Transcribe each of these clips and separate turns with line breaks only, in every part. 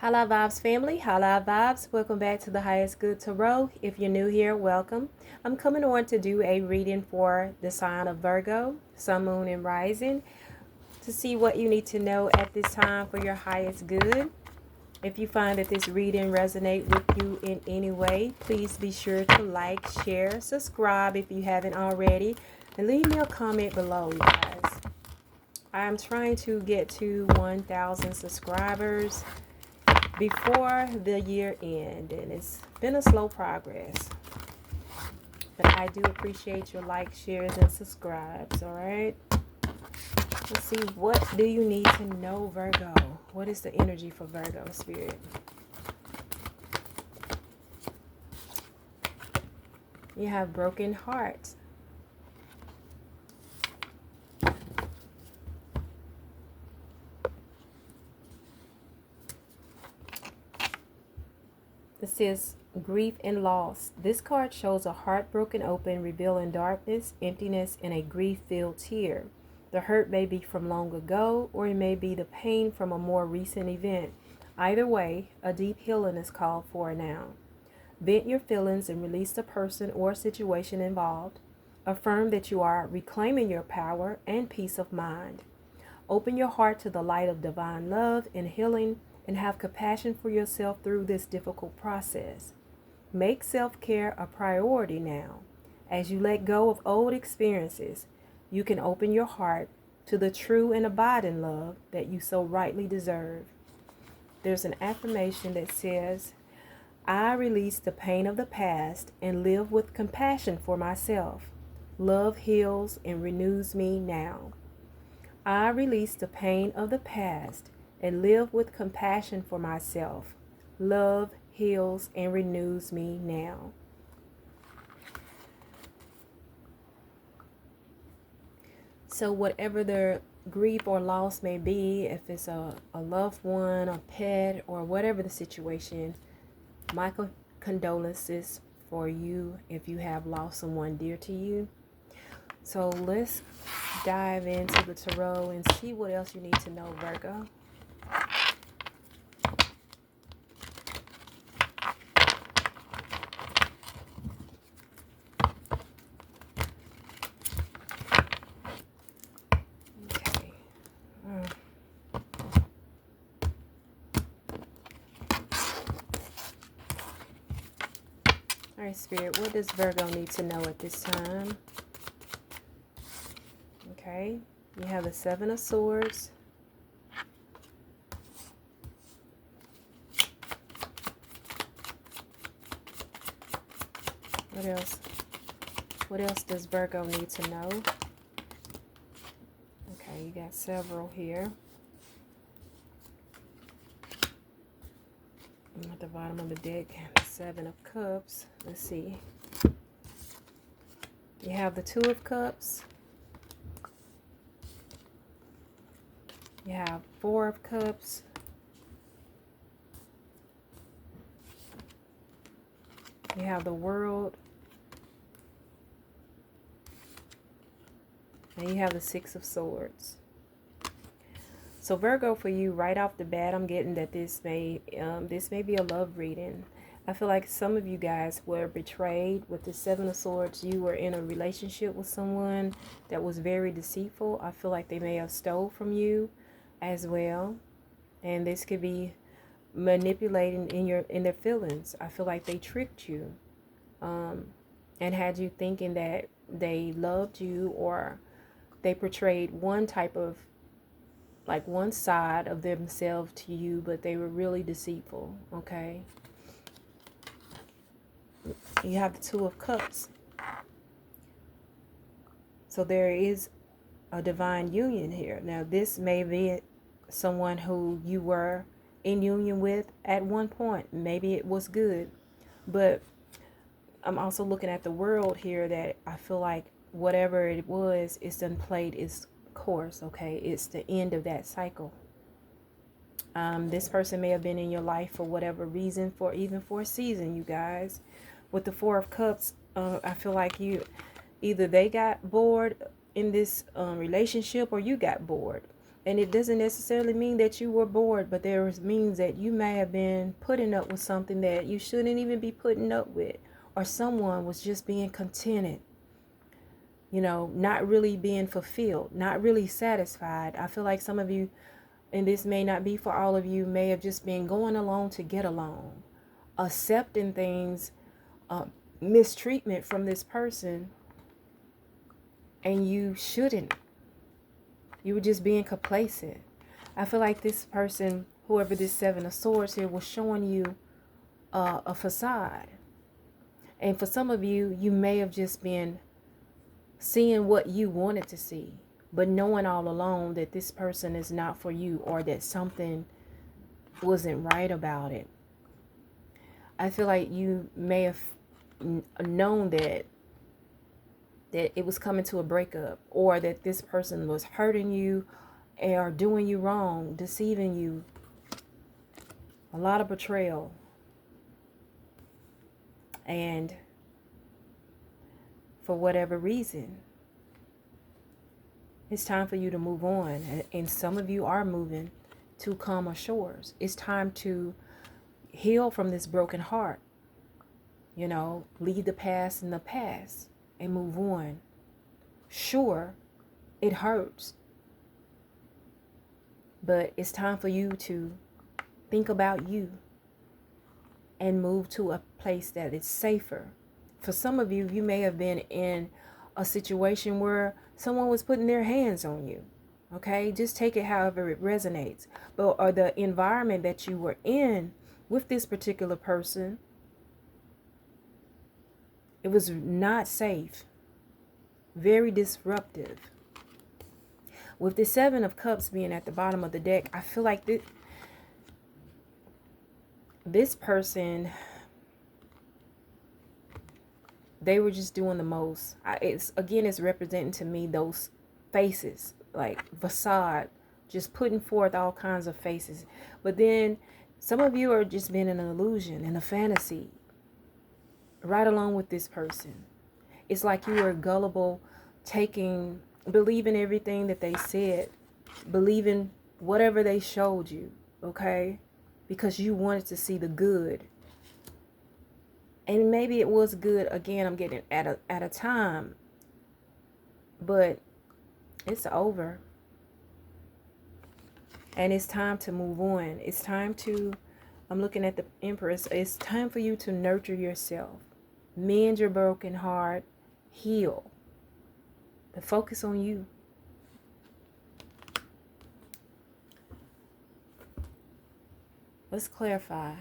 Hala Vibes family, Hala Vibes. Welcome back to the Highest Good Tarot. If you're new here, welcome. I'm coming on to do a reading for the sign of Virgo, Sun, Moon, and Rising to see what you need to know at this time for your highest good. If you find that this reading resonates with you in any way, please be sure to like, share, subscribe if you haven't already, and leave me a comment below, you guys. I'm trying to get to 1,000 subscribers before the year end, and it's been a slow progress, but I do appreciate your likes, shares, and subscribes. All right, let's see, what do you need to know, Virgo? What is the energy for Virgo spirit? You have broken hearts. This is grief and loss. This card shows a heart broken open, revealing darkness, emptiness, and a grief-filled tear. The hurt may be from long ago, or it may be the pain from a more recent event. Either way, a deep healing is called for now. Vent your feelings and release the person or situation involved. Affirm that you are reclaiming your power and peace of mind. Open your heart to the light of divine love and healing, and have compassion for yourself through this difficult process. Make self-care a priority now. As you let go of old experiences, you can open your heart to the true and abiding love that you so rightly deserve. There's an affirmation that says, I release the pain of the past and live with compassion for myself. Love heals and renews me now. I release the pain of the past and live with compassion for myself. Love heals and renews me now. So whatever the grief or loss may be, if it's a loved one, a pet, or whatever the situation, my condolences for you if you have lost someone dear to you. So let's dive into the tarot and see what else you need to know, Virgo. Okay. All right, Spirit, what does Virgo need to know at this time? Okay, you have the Seven of Swords. What else? What else does Virgo need to know? Okay, you got several here. And at the bottom of the deck, the Seven of Cups. Let's see. You have the Two of Cups. You have Four of Cups. You have the World. And you have the Six of Swords. So Virgo, for you, right off the bat, I'm getting that this may be a love reading. I feel like some of you guys were betrayed with the Seven of Swords. You were in a relationship with someone that was very deceitful. I feel like they may have stole from you as well. And this could be manipulating in their feelings. I feel like they tricked you and had you thinking that they loved you, or they portrayed one type of, like, one side of themselves to you, but they were really deceitful. Okay, you have the Two of Cups. So there is a divine union here. Now this may be someone who you were in union with at one point. Maybe it was good, but I'm also looking at the World here, that I feel like whatever it was, it's done played its course. Okay, it's the end of that cycle. This person may have been in your life for whatever reason, even for a season, you guys. With the Four of Cups, I feel like either they got bored in this relationship, or you got bored. And it doesn't necessarily mean that you were bored, but means that you may have been putting up with something that you shouldn't even be putting up with. Or someone was just being contented, not really being fulfilled, not really satisfied. I feel like some of you, and this may not be for all of you, may have just been going along to get along, accepting things, mistreatment from this person, and you shouldn't. You were just being complacent. I feel like this person, whoever this Seven of Swords here, was showing you a facade. And for some of you, you may have just been seeing what you wanted to see, but knowing all along that this person is not for you, or that something wasn't right about it. I feel like you may have known that it was coming to a breakup, or that this person was hurting you or doing you wrong, deceiving you. A lot of betrayal. And for whatever reason, it's time for you to move on. And some of you are moving to calmer shores. It's time to heal from this broken heart. Leave the past in the past and move on. Sure, it hurts, but it's time for you to think about you and move to a place that is safer. For some of you, you may have been in a situation where someone was putting their hands on you. Okay, just take it however it resonates. But or the environment that you were in with this particular person, it was not safe. Very disruptive. With the Seven of Cups being at the bottom of the deck, I feel like this person, they were just doing the most. It's representing to me those faces, like facade, just putting forth all kinds of faces. But then some of you are just being an illusion and a fantasy right along with this person. It's like you were gullible, believing everything that they said, believing whatever they showed you, okay? Because you wanted to see the good. And maybe it was good, again, I'm getting at a time, but it's over. And it's time to move on. It's time to, I'm looking at the Empress, it's time for you to nurture yourself, mend your broken heart, heal. But focus on you. Let's clarify.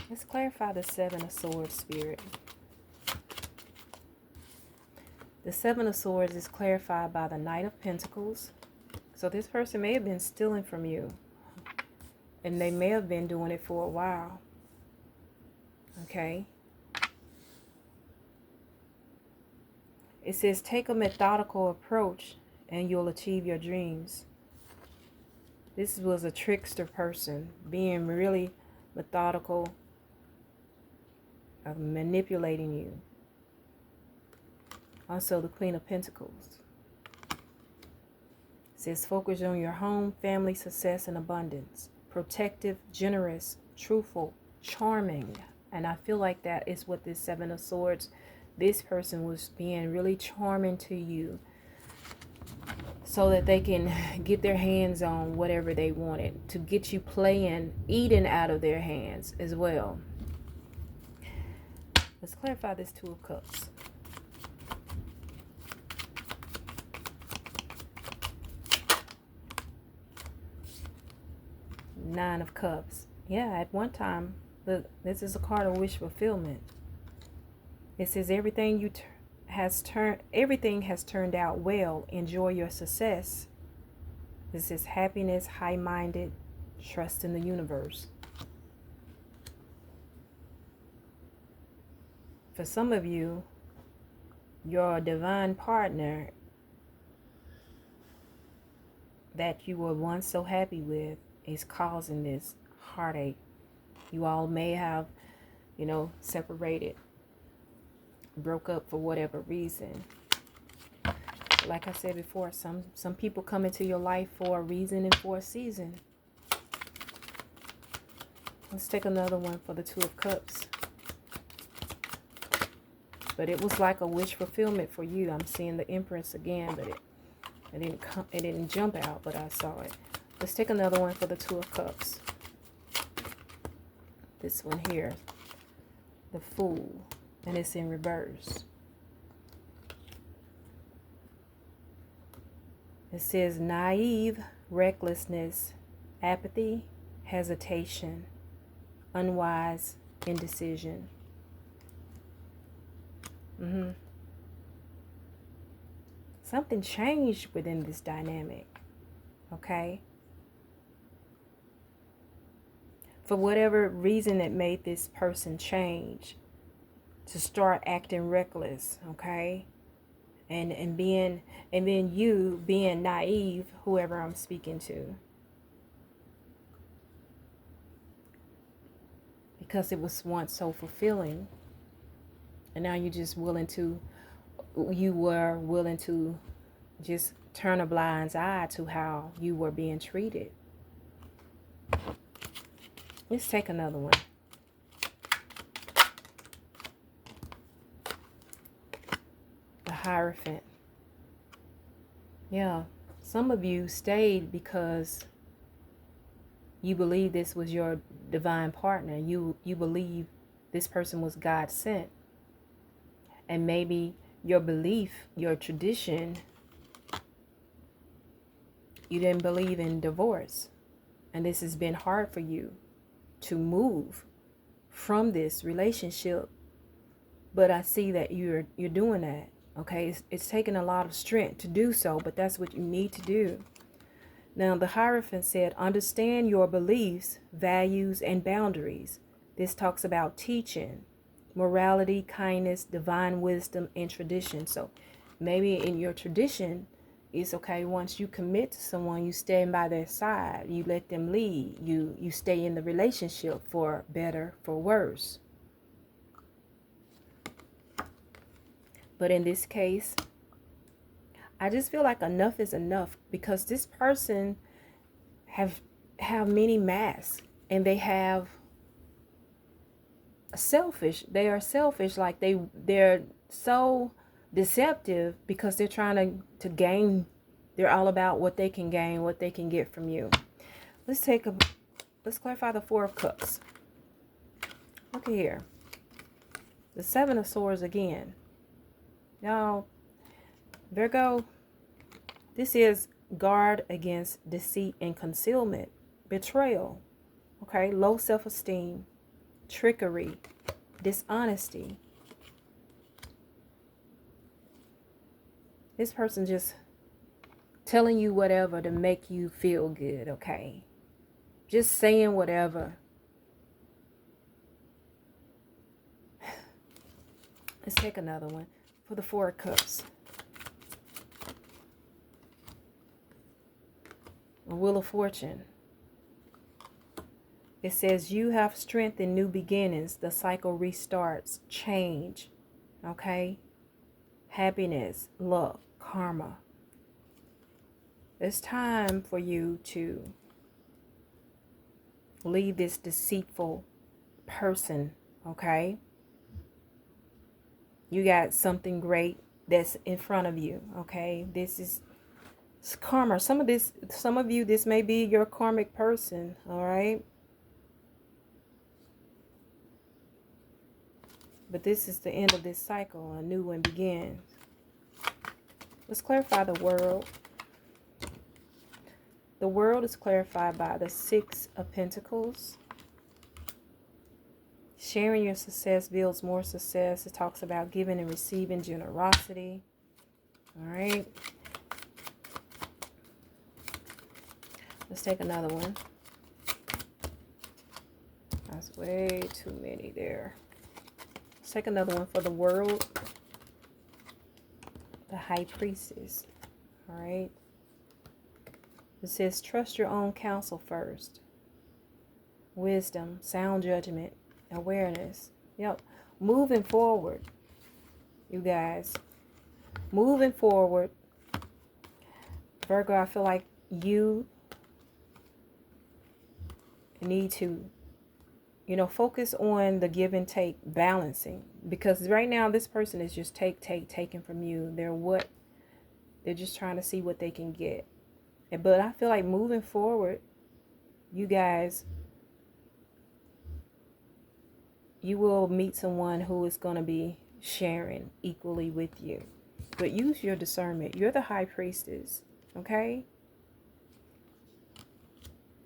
Let's clarify the Seven of Swords, Spirit. The Seven of Swords is clarified by the Knight of Pentacles. So this person may have been stealing from you. And they may have been doing it for a while. Okay. It says, take a methodical approach and you'll achieve your dreams. This was a trickster person, being really methodical, of manipulating you. Also, the Queen of Pentacles. It says, focus on your home, family, success, and abundance. Protective, generous, truthful, charming. And I feel like that is what this Seven of Swords, this person was being really charming to you, so that they can get their hands on whatever they wanted, to get you playing, eating out of their hands as well. Let's clarify this Two of Cups. Nine of Cups. Yeah, at one time, this is a card of wish fulfillment. It says everything has turned out well. Enjoy your success. This is happiness, high-minded, trust in the universe. For some of you, your divine partner that you were once so happy with is causing this heartache. You all may have, separated, broke up for whatever reason. Like I said before, some people come into your life for a reason and for a season. Let's take another one for the Two of Cups. But it was like a wish fulfillment for you. I'm seeing the Empress again, but it didn't jump out, but I saw it. Let's take another one for the Two of Cups. This one here, the Fool, and it's in reverse. It says naive, recklessness, apathy, hesitation, unwise, indecision. Something changed within this dynamic, okay? For whatever reason that made this person change to start acting reckless, okay? And then you being naive, whoever I'm speaking to. Because it was once so fulfilling. And now you were willing to just turn a blind eye to how you were being treated. Let's take another one. The Hierophant. Yeah, some of you stayed because you believe this was your divine partner. You believe this person was God sent. And maybe your belief, your tradition, you didn't believe in divorce. And this has been hard for you to move from this relationship. But I see that you're doing that. Okay, it's taking a lot of strength to do so, but that's what you need to do. Now, the Hierophant said, understand your beliefs, values, and boundaries. This talks about teaching, morality, kindness, divine wisdom, and tradition. So maybe in your tradition, it's okay, once you commit to someone, you stand by their side, you let them lead, you stay in the relationship for better, for worse. But in this case, I just feel like enough is enough, because this person have many masks, and they are selfish, like they're so deceptive because they're trying to gain. They're all about what they can gain, what they can get from you. Let's clarify the Four of Cups. Look at here. The Seven of Swords again. Now, Virgo, this is guard against deceit and concealment, betrayal, okay, low self-esteem, trickery, dishonesty. This person just telling you whatever to make you feel good, okay? Just saying whatever. Let's take another one for the Four of Cups. A Wheel of Fortune. It says you have strength in new beginnings. The cycle restarts. Change. Okay? Happiness, luck, karma. It's time for you to leave this deceitful person. Okay? You got something great that's in front of you. Okay? It's karma. Some of you, this may be your karmic person. All right? But this is the end of this cycle. A new one begins. Let's clarify the world. The world is clarified by the Six of Pentacles. Sharing your success builds more success. It talks about giving and receiving, generosity. All right. Let's take another one. That's way too many there. Let's take another one for the world. The High Priestess. All right. It says trust your own counsel first. Wisdom, sound judgment, awareness. Yep. Moving forward, you guys. Moving forward. Virgo, I feel like you need to, focus on the give and take, balancing. Because right now this person is just taking from you. They're just trying to see what they can get. But I feel like moving forward, you guys, you will meet someone who is going to be sharing equally with you. But use your discernment. You're the high priestess, okay?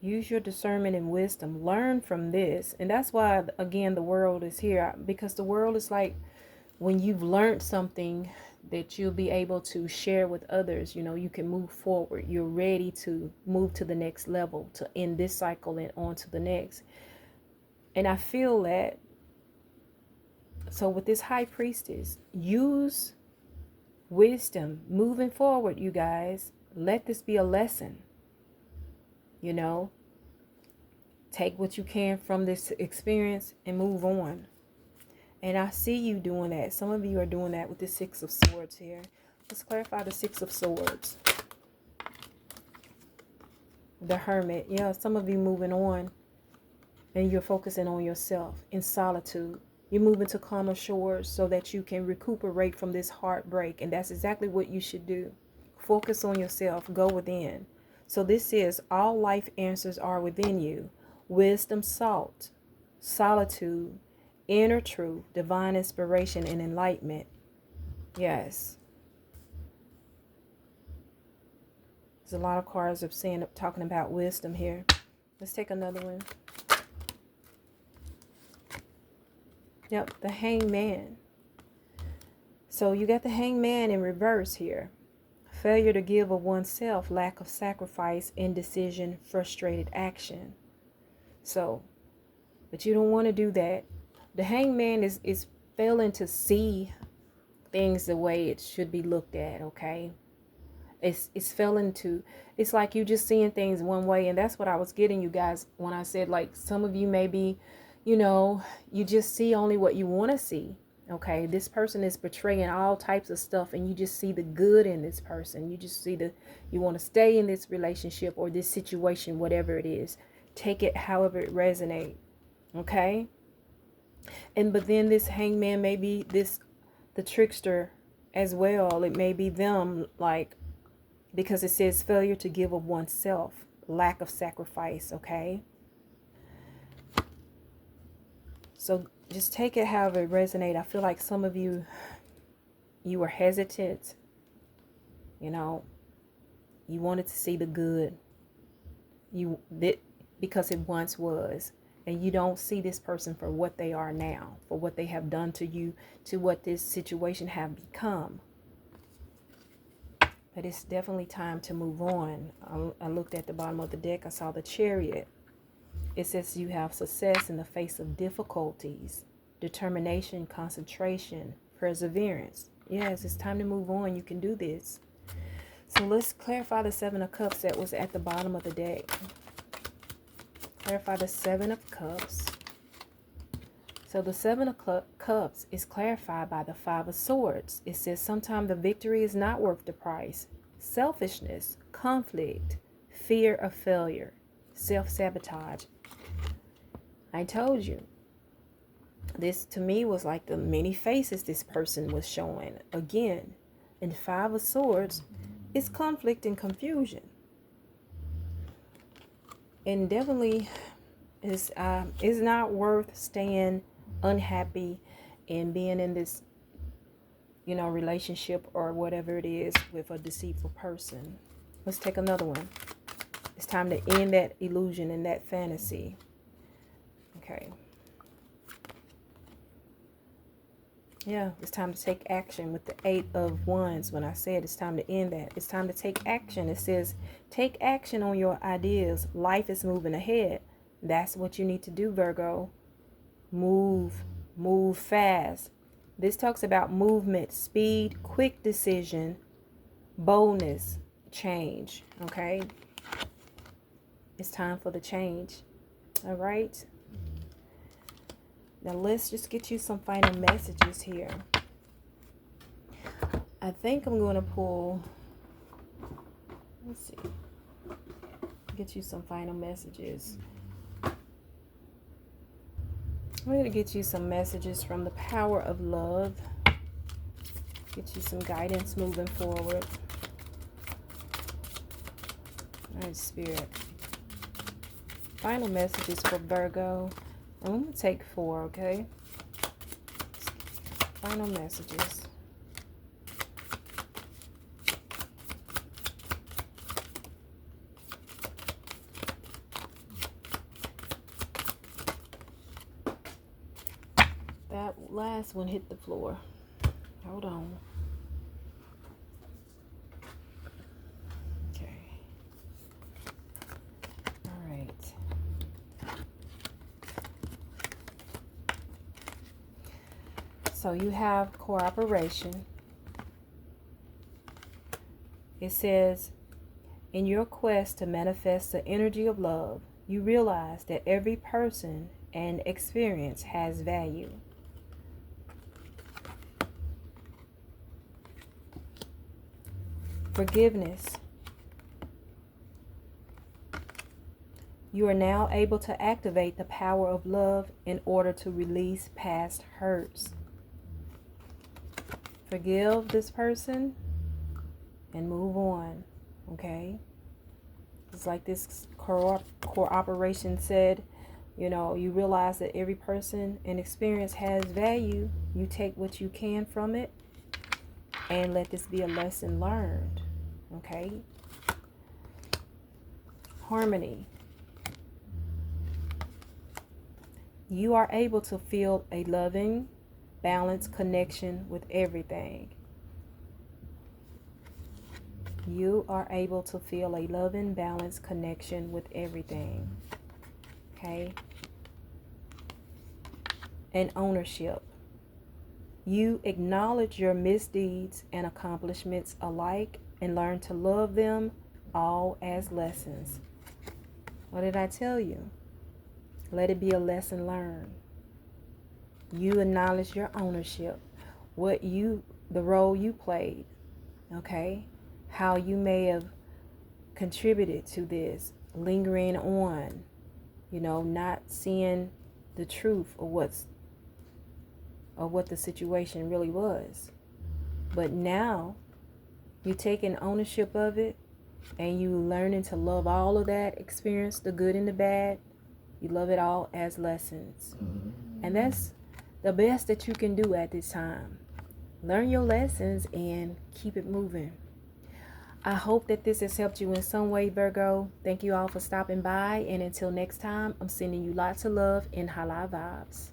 Use your discernment and wisdom. Learn from this. And that's why, again, the world is here. Because the world is like, when you've learned something that you'll be able to share with others, you can move forward. You're ready to move to the next level, to end this cycle and on to the next. And I feel that, so with this high priestess, use wisdom moving forward, you guys. Let this be a lesson. Take what you can from this experience and move on. And I see you doing that. Some of you are doing that with the Six of Swords here. Let's clarify the Six of Swords. The Hermit. Yeah, some of you moving on and you're focusing on yourself in solitude. You're moving to calmer shores so that you can recuperate from this heartbreak. And that's exactly what you should do. Focus on yourself. Go within. So this is all life answers are within you. Wisdom sought, solitude, inner truth, divine inspiration, and enlightenment. Yes. There's a lot of cards of talking about wisdom here. Let's take another one. Yep, the Hangman. So you got the Hangman in reverse here. Failure to give of oneself, lack of sacrifice, indecision, frustrated action. So, but you don't want to do that. The Hangman is failing to see things the way it should be looked at, okay? It's failing to, it's like you just seeing things one way. And that's what I was getting, you guys, when I said, like, some of you maybe, you just see only what you want to see. Okay, this person is portraying all types of stuff and you just see the good in this person. You just see you want to stay in this relationship or this situation, whatever it is. Take it however it resonates. Okay. But then this Hangman may be the trickster as well. It may be them, like, because it says failure to give of oneself, lack of sacrifice. Okay. So just take it however it resonates. I feel like some of you were hesitant. You wanted to see the good. Because it once was. And you don't see this person for what they are now, for what they have done to you, to what this situation have become. But it's definitely time to move on. I looked at the bottom of the deck. I saw the Chariot. It says you have success in the face of difficulties, determination, concentration, perseverance. Yes, it's time to move on. You can do this. So let's clarify the Seven of Cups that was at the bottom of the deck. Clarify the Seven of Cups. So the Seven of Cups is clarified by the Five of Swords. It says sometimes the victory is not worth the price. Selfishness, conflict, fear of failure, self-sabotage. I told you. This to me was like the many faces this person was showing. Again, in Five of Swords, it's conflict and confusion. And definitely is not worth staying unhappy and being in this, relationship or whatever it is with a deceitful person. Let's take another one. It's time to end that illusion and that fantasy. Okay. Yeah, it's time to take action with the Eight of Wands. When I said it's time to end that, it's time to take action. It says take action on your ideas. Life is moving ahead. That's what you need to do, Virgo. Move fast. This talks about movement, speed, quick decision, boldness, change. Okay. It's time for the change. All right. Now let's just get you some final messages here. I think I'm going to pull, let's see, get you some final messages. I'm going to get you some messages from the power of love. Get you some guidance moving forward. All right, Spirit. Final messages for Virgo. I'm going to take 4, okay? Final messages. That last one hit the floor. Hold on. Okay. All right. So you have cooperation. It says, in your quest to manifest the energy of love, you realize that every person and experience has value. Forgiveness. You are now able to activate the power of love in order to release past hurts. Forgive this person and move on, okay? It's like this cooperation said, you know, you realize that every person and experience has value. You take what you can from it and let this be a lesson learned, okay? Harmony. You are able to feel a loving, balanced connection with everything. You are able to feel a loving, balanced connection with everything. Okay? And ownership. You acknowledge your misdeeds and accomplishments alike and learn to love them all as lessons. What did I tell you? Let it be a lesson learned. You acknowledge your ownership, the role you played, okay? How you may have contributed to this, lingering on, you know, not seeing the truth of what the situation really was. But now you're taking ownership of it and you learning to love all of that experience, the good and the bad. You love it all as lessons. And that's the best that you can do at this time. Learn your lessons and keep it moving. I hope that this has helped you in some way, Virgo. Thank you all for stopping by. And until next time, I'm sending you lots of love and Hala vibes.